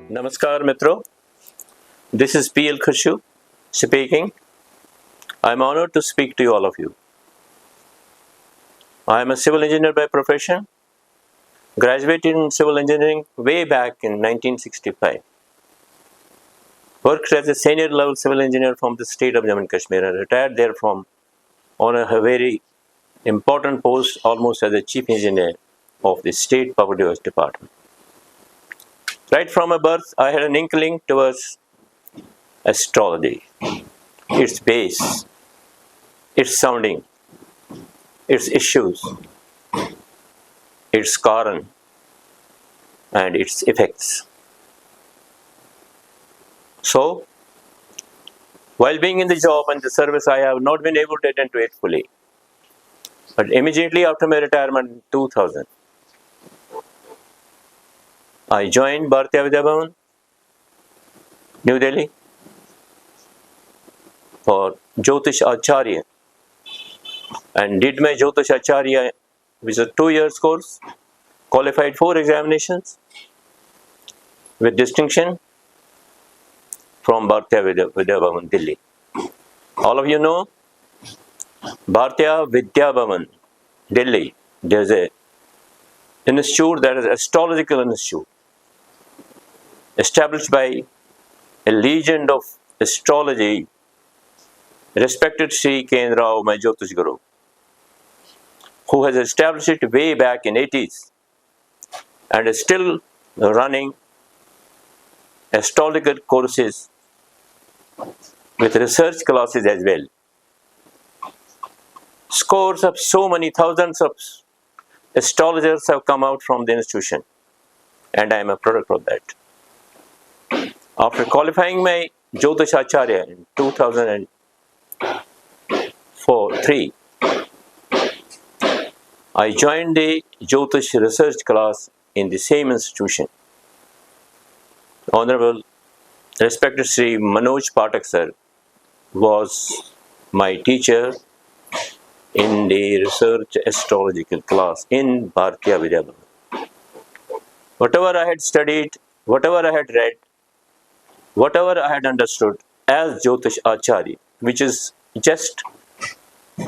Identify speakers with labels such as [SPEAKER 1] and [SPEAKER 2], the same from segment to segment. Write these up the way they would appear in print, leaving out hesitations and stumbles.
[SPEAKER 1] Namaskar Mitro, this is PL Khushu speaking. I am honored to speak to all of you. I am a civil engineer by profession, graduated in civil engineering way back in 1965. Worked as a senior level civil engineer from the state of Jammu and Kashmir and retired there from on a very important post almost as a chief engineer of the state power device department. Right from my birth, I had an inkling towards astrology, its base, its sounding, its issues, its Karan, and its effects. So, while being in the job and the service, I have not been able to attend to it fully. But immediately after my retirement in 2000, I joined Bharatiya Vidya Bhavan, New Delhi, for Jyotish Acharya and did my Jyotish Acharya, which is a 2 years course, qualified 4 examinations with distinction from Bharatiya Vidya Bhavan, Delhi. All of you know Bharatiya Vidya Bhavan, Delhi. There's a institute that is astrological institute established by a legend of astrology, respected Sri Ken Rao, my Jyotish Guru, who has established it way back in 80s and is still running astrological courses with research classes as well. Scores of so many thousands of astrologers have come out from the institution, and I am a product of that. After qualifying my Jyotish Acharya in 2003, I joined the Jyotish research class in the same institution. Honorable, respected Sri Manoj Pathak sir was my teacher in the research astrological class in Bharatiya Vidya Bhavan. Whatever I had studied, whatever I had read, whatever I had understood as Jyotish Acharya, which is just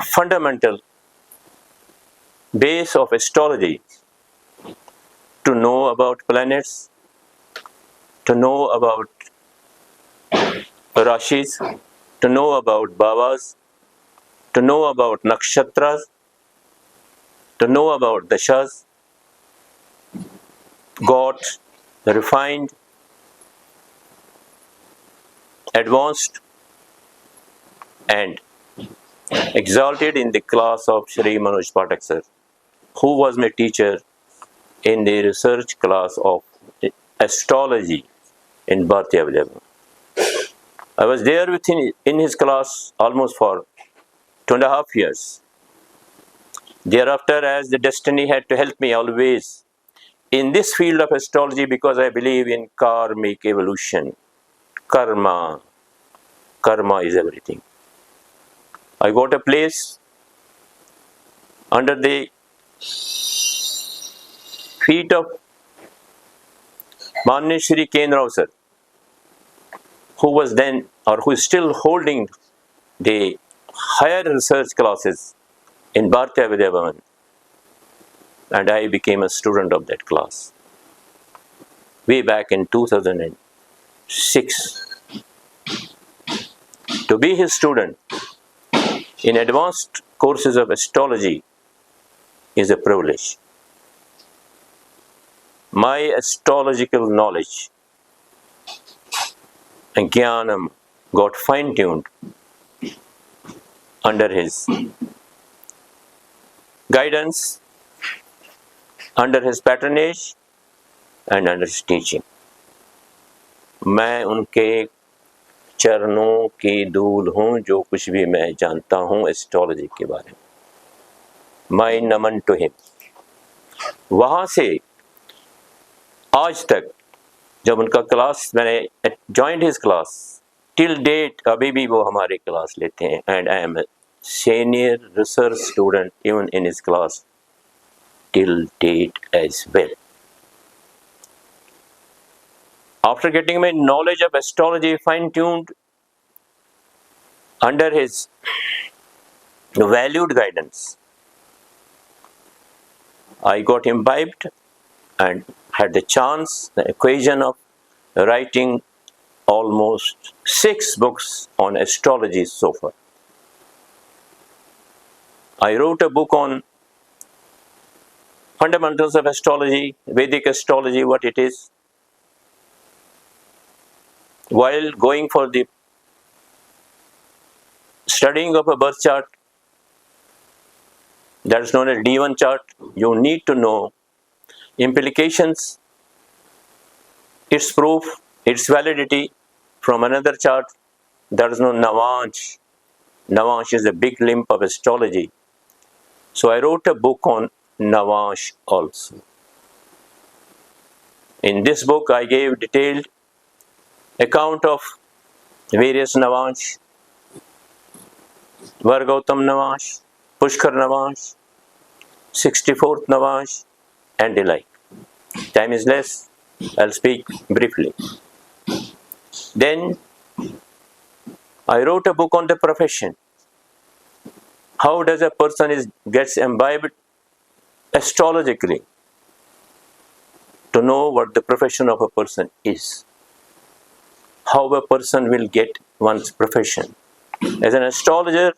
[SPEAKER 1] fundamental base of astrology, to know about planets, to know about Rashis, to know about Bhavas, to know about Nakshatras, to know about Dashas, got refined, advanced, and exalted in the class of Sri Manoj Pathak sir, who was my teacher in the research class of astrology in Bharatiya Vidya Bhavan. I was there with him in his class almost for 2.5 years. Thereafter, as the destiny had to help me always in this field of astrology, because I believe in karmic evolution. Karma is everything. I got a place under the feet of Manya Shri Ken Rao sir, who was then or who is still holding the higher research classes in Bharatiya Vidya Bhavan, and I became a student of that class way back in 2006. To be his student in advanced courses of astrology is a privilege. My astrological knowledge and jnanam got fine-tuned under his guidance, under his patronage, and under his teaching. मैं उनके चरणों की धूल हूँ, जो कुछ भी मैं जानता हूँ एस्ट्रोलॉजी के बारे में. My naman to him. वहाँ से आज तक जब उनका क्लास मैंने joined his class till date, अभी भी वो हमारे क्लास लेते हैं, and I am a senior research student even in his class till date as well. After getting my knowledge of astrology fine-tuned under his valued guidance, I got imbibed and had the chance, the occasion of writing almost 6 books on astrology so far. I wrote a book on fundamentals of astrology, Vedic astrology, what it is. While going for the studying of a birth chart, that is known as D1 chart, you need to know implications, its proof, its validity from another chart that is known Navansh. Navansh is a big limb of astrology. So I wrote a book on Navansh also. In this book, I gave detailed account of various Navansh, Vargautam Navansh, Pushkar Navansh, 64th Navansh, and the like. Time is less, I'll speak briefly. Then I wrote a book on the profession. How does a person gets imbibed astrologically to know what the profession of a person is? How a person will get one's profession. As an astrologer,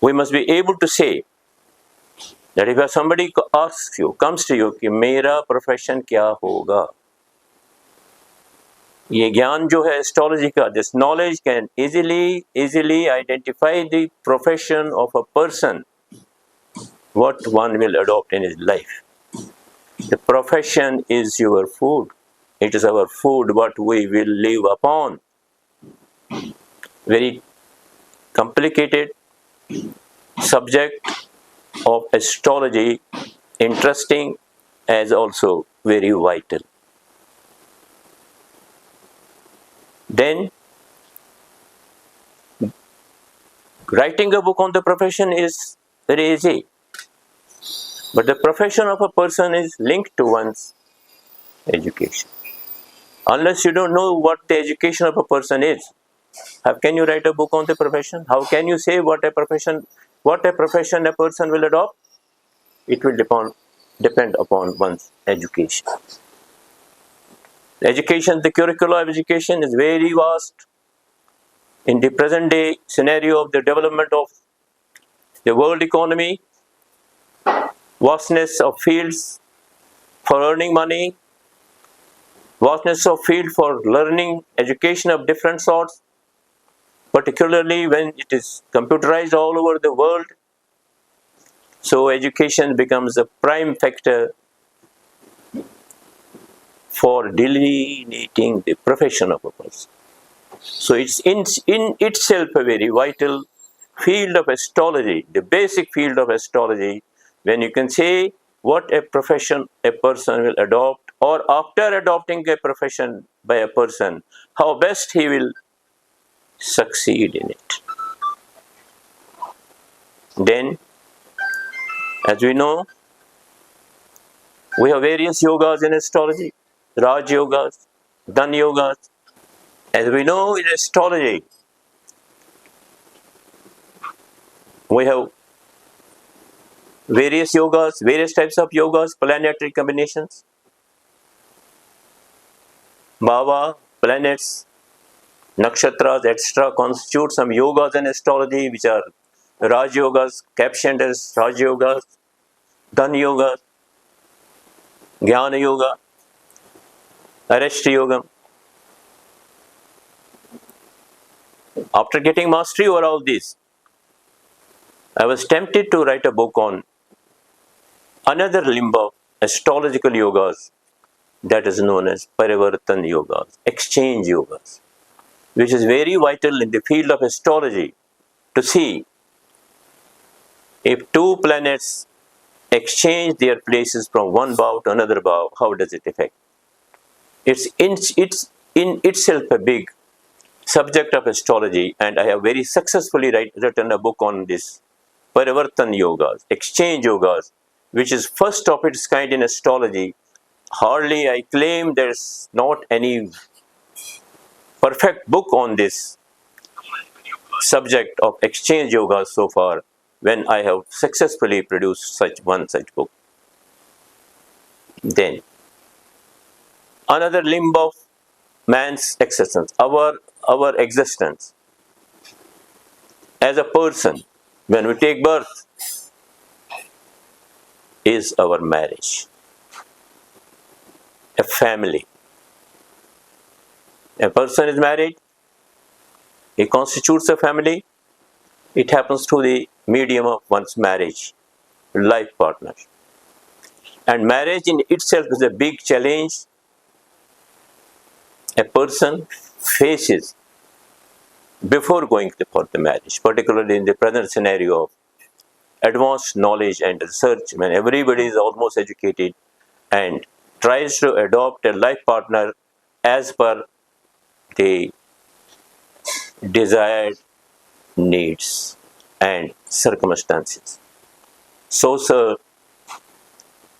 [SPEAKER 1] we must be able to say that if somebody asks you, comes to you, कि मेरा profession क्या होगा? ये ज्ञान जो है astrology का, this knowledge can easily identify the profession of a person, what one will adopt in his life. The profession is your food. It is our food, what we will live upon. Very complicated subject of astrology, interesting as also very vital. Then, writing a book on the profession is very easy. But the profession of a person is linked to one's education. Unless you don't know what the education of a person is, how can you write a book on the profession? How can you say what a profession a person will adopt? It will depend upon one's education. The curricula of education is very vast. In the present day scenario of the development of the world economy, vastness of fields for earning money, vastness of field for learning education of different sorts, particularly when it is computerized all over the world. So education becomes a prime factor for delineating the profession of a person. So it's in itself a very vital field of astrology, the basic field of astrology, when you can say what a profession a person will adopt, or after adopting a profession by a person, how best he will succeed in it. Then, as we know, we have various yogas in astrology, Raj yogas, Dhan yogas. As we know in astrology, we have various yogas, various types of yogas, planetary combinations, bhava, planets, nakshatras, etc. constitute some yogas in astrology, which are Raj yogas, captioned as Raj yogas, Dhan yogas, Jnana yoga, Arishta yoga. After getting mastery over all these, I was tempted to write a book on another limb of astrological yogas that is known as Parivartan yogas, exchange yogas, which is very vital in the field of astrology to see if two planets exchange their places from one bhav to another bhav, how does it affect? It's in itself a big subject of astrology, and I have very successfully written a book on this Parivartan yogas, exchange yogas, which is first of its kind in astrology, hardly I claim there's not any perfect book on this subject of exchange yoga so far, when I have successfully produced such book. Then another limb of man's existence, our existence as a person, when we take birth, is our marriage, a family. A person is married, he constitutes a family. It happens through the medium of one's marriage, life partner. And marriage in itself is a big challenge a person faces before going for the marriage, particularly in the present scenario of advanced knowledge and research, when everybody is almost educated and tries to adopt a life partner as per the desired needs and circumstances. So, sir,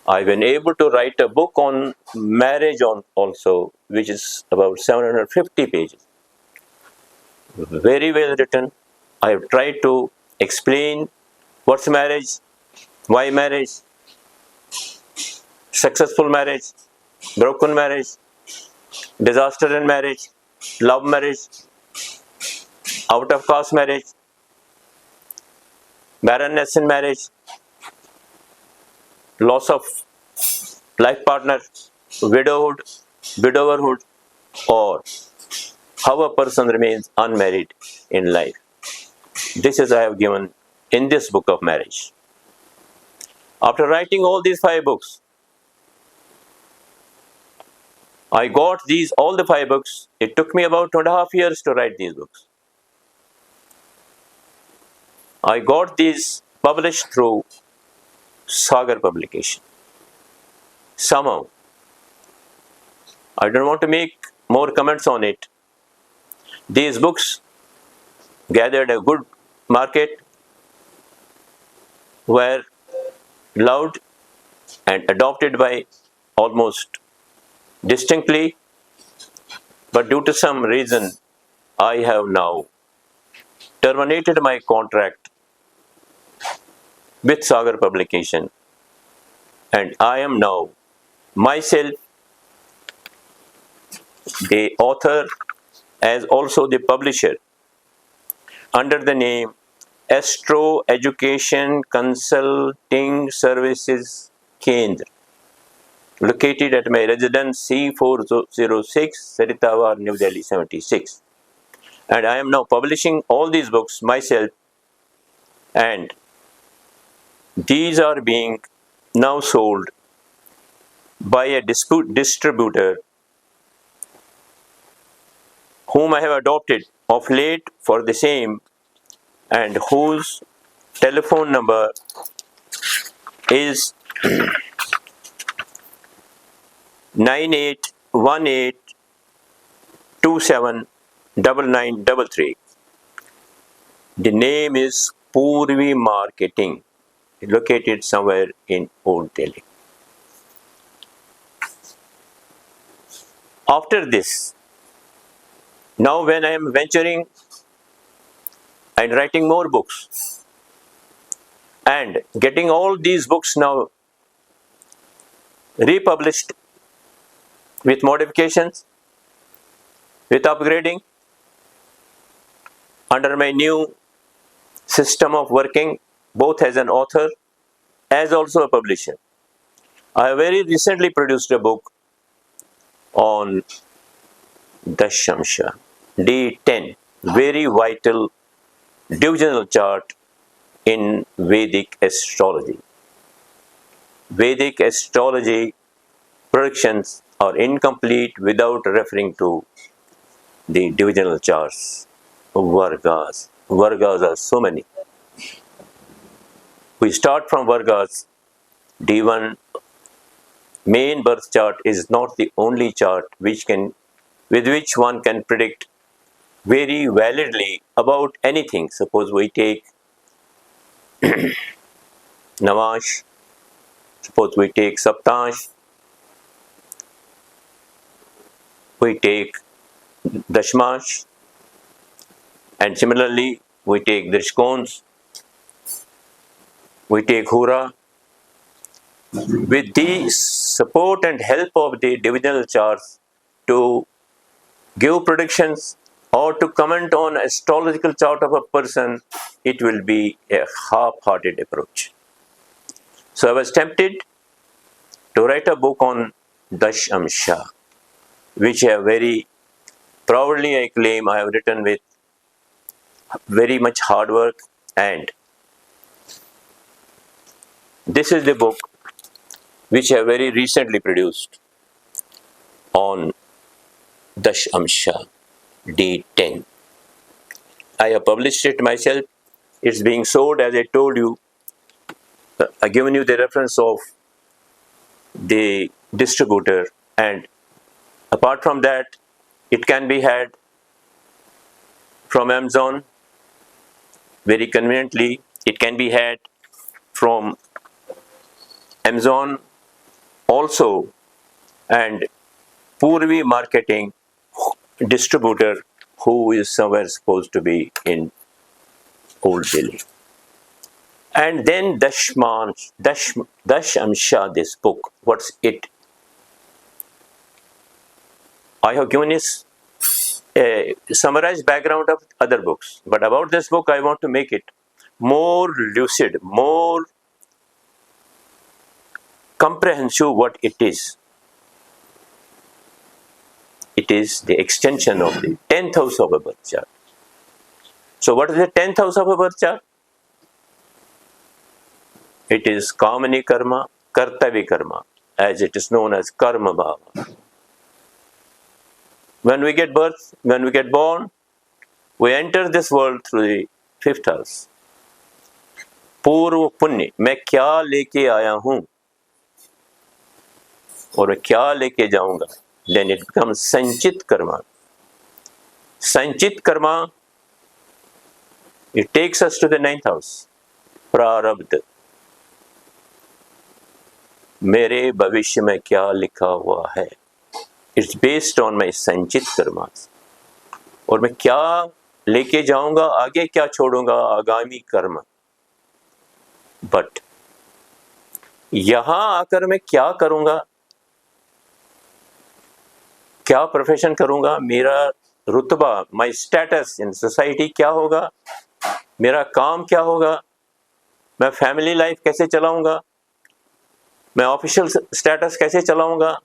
[SPEAKER 1] I've been able to write a book on marriage on also, which is about 750 pages. Very well written. I have tried to explain what's marriage, why marriage, successful marriage, broken marriage, disaster in marriage, love marriage, out of caste marriage, barrenness in marriage, loss of life partner, widowhood, widowerhood, or how a person remains unmarried in life. This is I have given in this book of marriage. After writing all these 5 books, I got all the 5 books. It took me about 2.5 years to write these books. I got these published through Sagar publication. Somehow, I don't want to make more comments on it. These books gathered a good market, were loved and adopted by almost distinctly, but due to some reason, I have now terminated my contract with Sagar publication, and I am now myself the author as also the publisher under the name Astro Education Consulting Services Kendra, located at my residence C406, Saritawar, New Delhi 76. And I am now publishing all these books myself, and these are being now sold by a distributor whom I have adopted of late for the same, and whose telephone number is 9818279933. The name is Purvi Marketing, located somewhere in Old Delhi. After this, now when I am venturing and writing more books and getting all these books now republished with modifications, with upgrading, under my new system of working, both as an author as also a publisher. I have very recently produced a book on Dashamsha, D10, very vital divisional chart in Vedic astrology. Vedic astrology predictions are incomplete without referring to the divisional charts, Vargas. Vargas are so many. We start from Vargas. D1 main birth chart is not the only chart with which one can predict very validly about anything. Suppose we take Navash, suppose we take Saptansh, we take Dashmash, and similarly we take Drishkons, we take Hura. With the support and help of the divisional charts to give predictions or to comment on astrological chart of a person, it will be a half-hearted approach. So I was tempted to write a book on Dash Amsha, which I very proudly I claim I have written with very much hard work, and this is the book which I very recently produced on Dash Amsha D10. I have published it myself. It's being sold, as I told you. I've given you the reference of the distributor, and apart from that, it can be had from Amazon very conveniently. It can be had from Amazon also, and Purvi Marketing distributor who is somewhere supposed to be in Old Delhi. And then Dash Amsha, this book, what's it? I have given is a summarized background of other books, but about this book I want to make it more lucid, more comprehensive what it is. It is the extension of the 10th house of a birth chart. So what is the 10th house of a birth chart? It is Kamani Karma, Kartavi Karma, as it is known as Karma Bhava. When we get born, we enter this world through the 5th house. पूर्व पुण्य, मैं क्या लेके आया हूं और मैं क्या लेके जाऊंगा, then it becomes संचित कर्मा. संचित Karma, it takes us to the 9th house. प्रारब्ध, मेरे भविष्य में क्या लिखा हुआ है. It's based on my संचित कर्मा. और मैं क्या लेके जाऊंगा, आगे क्या छोड़ूंगा, आगामी कर्म. बट यहां आकर मैं क्या करूंगा, क्या प्रोफेशन करूंगा, मेरा रुतबा, माय स्टेटस इन सोसाइटी क्या होगा, मेरा काम क्या होगा, मैं फैमिली लाइफ कैसे चलाऊंगा, मैं ऑफिशियल स्टेटस कैसे चलाऊंगा,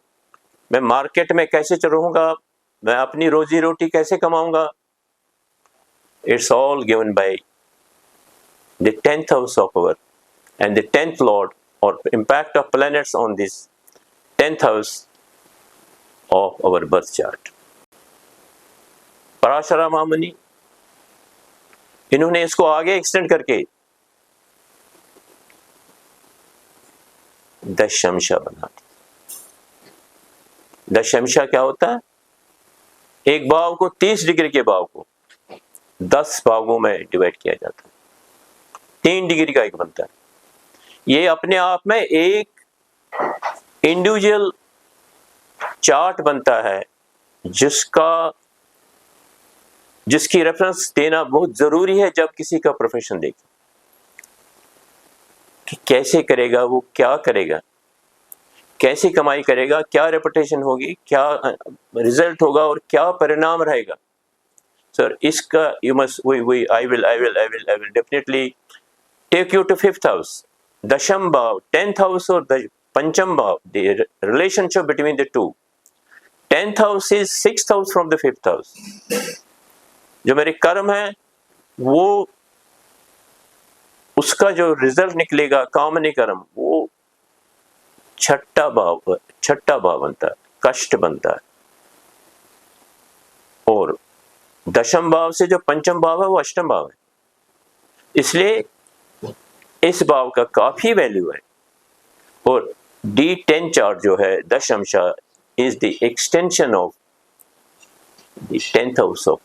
[SPEAKER 1] मैं मार्केट में कैसे चलूंगा, मैं अपनी रोजी रोटी कैसे कमाऊंगा. It's all given by the 10th house of our and the 10th lord, or impact of planets on this 10th house of our birth chart. Parashara महामुनि, इन्होंने इसको आगे एक्सटेंड करके दशमशा बना दी. दशमशा क्या होता है? एक भाव को 30 डिग्री के भाव को 10 भागों में डिवाइड किया जाता है. 3 डिग्री का एक बनता है. ये अपने आप में एक इंडिविजुअल चार्ट बनता है जिसकी रेफरेंस देना बहुत जरूरी है जब किसी का प्रोफेशन देखें कि कैसे करेगा, वो क्या करेगा, कैसे कमाई करेगा, क्या रेपुटेशन होगी, क्या रिजल्ट होगा और क्या परिणाम रहेगा. सर इसका you must I will definitely take you to 5th house. दशम भाव, 10th house और पंचम भाव, the relationship between the two. 10th house is 6th house from the 5th house. जो मेरे कर्म है वो उसका जो रिजल्ट निकलेगा, कामनी कर्म, वो छठा भाव बनता है, कष्ट बनता है. और दशम भाव से जो पंचम भाव है वो अष्टम भाव है. इसलिए इस भाव का काफी वैल्यू है. और D10 चार्ट जो है Dashamsha is the extension of the 10th house of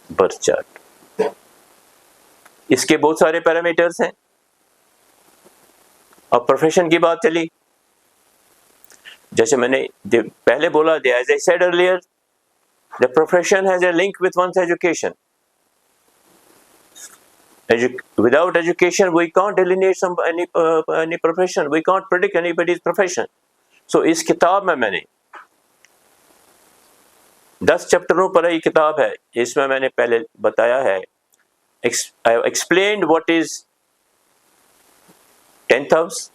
[SPEAKER 1] birth chart. इसके बहुत सारे पैरामीटर्स हैं. अब प्रोफेशन की बात चली. जैसे मैंने पहले बोला, as I said earlier, the profession has a link with one's education. Without education, we can't delineate any profession. We can't predict anybody's profession. So इस किताब में मैंने 10 चैप्टरों पर ये किताब है, इसमें मैंने पहले बताया है, I have explained what is 10th house,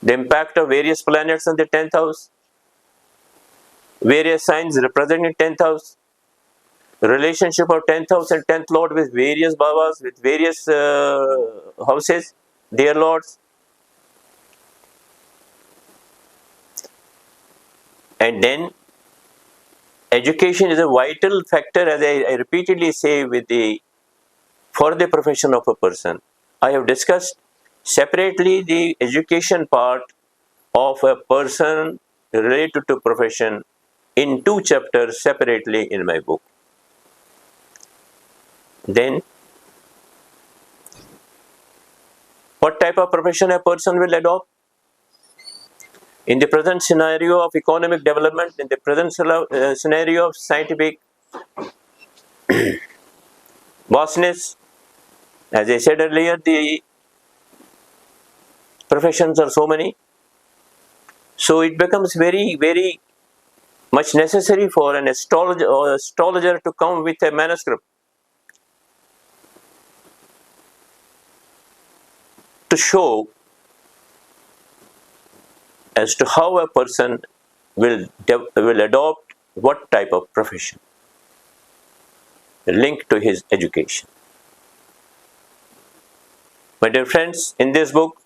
[SPEAKER 1] the impact of various planets on the 10th house, various signs representing 10th house, relationship of 10th house and 10th lord with various babas, with various houses, their lords. And then education is a vital factor, as I repeatedly say, for the profession of a person. I have discussed separately the education part of a person related to profession in 2 chapters separately in my book. Then, what type of profession a person will adopt? In the present scenario of economic development, in the present scenario of scientific vastness, as I said earlier, the professions are so many. So it becomes very, very much necessary for an astrologer to come with a manuscript to show as to how a person will adopt what type of profession linked to his education. My dear friends, in this book,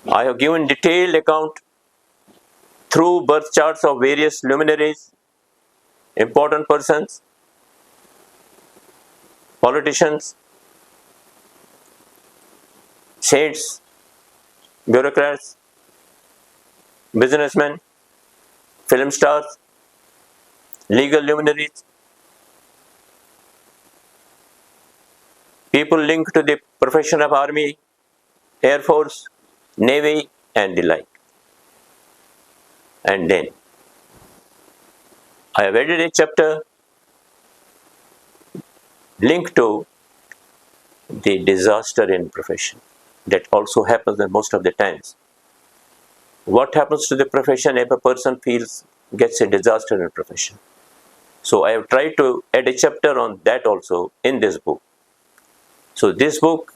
[SPEAKER 1] I have given detailed account through birth charts of various luminaries, important persons, politicians, saints, bureaucrats, businessmen, film stars, legal luminaries, people linked to the profession of army, air force, navy, and the like. And then I have added a chapter linked to the disaster in profession. That also happens most of the times. What happens to the profession if a person gets a disaster in profession? So I have tried to add a chapter on that also in this book. So this book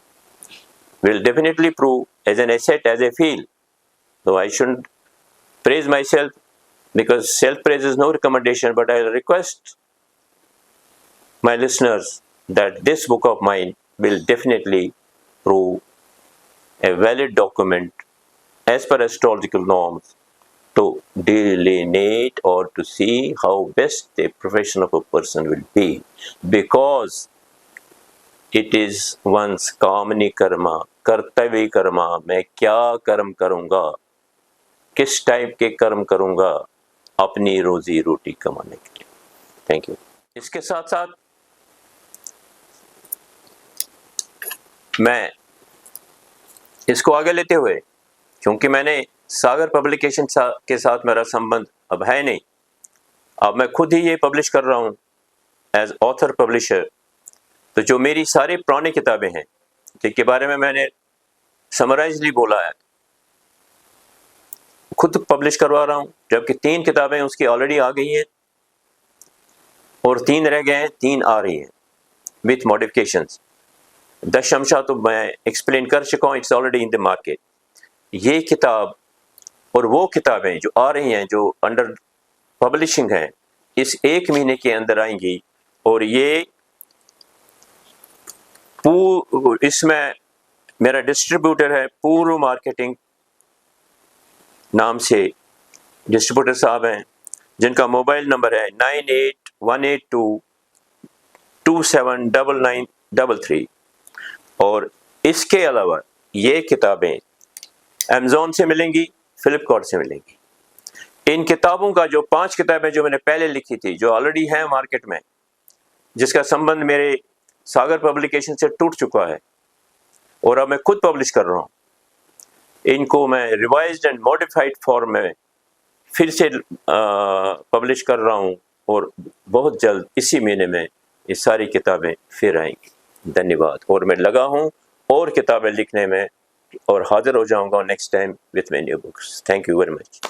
[SPEAKER 1] will definitely prove as an asset, as I feel, though I shouldn't praise myself because self-praise is no recommendation, but I will request my listeners that this book of mine will definitely prove a valid document as per astrological norms to delineate or to see how best the profession of a person will be, because it is one's kamani karma, कर्तव्य कर्मा, मैं क्या कर्म करूंगा, किस type के कर्म करूंगा अपनी रोजी रोटी कमाने के लिए. Thank you. इसके साथ साथ मैं इसको आगे लेते हुए, क्योंकि मैंने सागर पब्लिकेशन के साथ मेरा संबंध अब है नहीं, अब मैं खुद ही ये पब्लिश कर रहा हूँ एज ऑथर पब्लिशर, तो जो मेरी सारी पुरानी किताबें हैं जिनके बारे में मैंने समराइजली बोला है, खुद पब्लिश करवा रहा हूँ, जबकि 3 किताबें उसकी ऑलरेडी आ गई हैं और 3 रह गए हैं, 3 आ रही हैं विथ मॉडिफिकेशंस. 10 शमशा तो मैं एक्सप्लेन कर चुका हूँ, it's already in the market. ये किताब और वो किताबें जो आ रही हैं, जो अंडर पब्लिशिंग हैं, इस 1 महीने के अंदर आएंगी. और ये इसमें मेरा डिस्ट्रीब्यूटर है पूर्व मार्केटिंग नाम से डिस्ट्रीब्यूटर साहब हैं, जिनका मोबाइल नंबर है 981822799933. और इसके अलावा ये किताबें अमेज़ॉन से मिलेंगी, फ्लिपकार्ट से मिलेंगी. इन किताबों का जो 5 किताबें जो मैंने पहले लिखी थी, जो ऑलरेडी हैं मार्केट में, जिसका संबंध मेरे सागर पब्लिकेशन से टूट चुका है और अब मैं खुद पब्लिश कर रहा हूँ, इनको मैं रिवाइज्ड एंड मॉडिफाइड फॉर्म में फिर से पब्लिश कर रहा हूँ और बहुत जल्द इसी महीने में ये सारी किताबें फिर आएंगी। धन्यवाद। और मैं लगा हूँ और किताबें लिखने में और हाजिर हो जाऊँगा next time with my new books. Thank you very much.